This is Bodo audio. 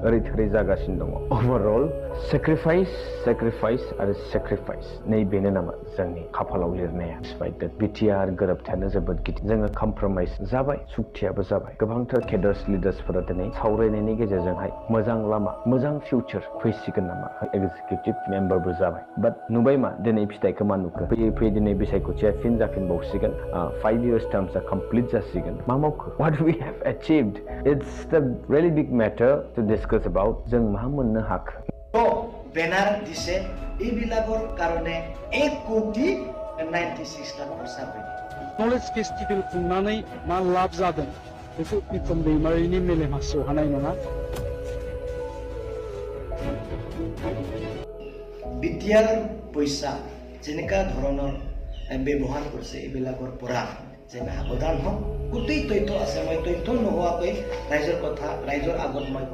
ओरै थोरै जागासिनो दङ ओभारअल सेक्रिफाइस आरो सेक्रिफाइस नै बेनो नामा जोंनि खाफालाव लिरनाया डिस्पाइट दैट बिटिआर गोरोबथायानो जोबोद गिदिर जोङो कमप्रमाइज जाबाय सुक्तियाबो जाबाय गोबांथार केडार्स लिडार्सफोरा दिनै सावरायनायनि गेजेरजोंहाय मोजां लामा मोजां फिउचार फैसिगोन नामा एक्जिकिउटिभ मेम्बारबो जाबाय बाट नुबाय मा दिनै फिथाइखौ मा नुखो फैयै दिनै बिसायख'थिया फिन जाफिनबावसिगोन 5 years टार्म्सआ कमप्लिट जासिगोन मा मावखो what we have achieved it's the really big matter to discuss about जों मा मोननो हाखो तो बेनार दिसे এইবিলাকৰ কাৰণে 1,96,00,000 खरसा फैदों नलेज फेस्टिभेल खुंनानै मा लाब जादों बेखौ बिक्रम दैमारिनि मेलेमा सौहानाय नङा বিটিআৰ পইচা যেনেকা ধৰণৰ ব্যৱহাৰ কৰিছে এইবিলাকৰ পৰা যেন সাৱধান হওক গোটেই তথ্য আছে মই তথ্য নোহোৱাকৈ ৰাইজৰ কথা ৰাইজৰ আগত মই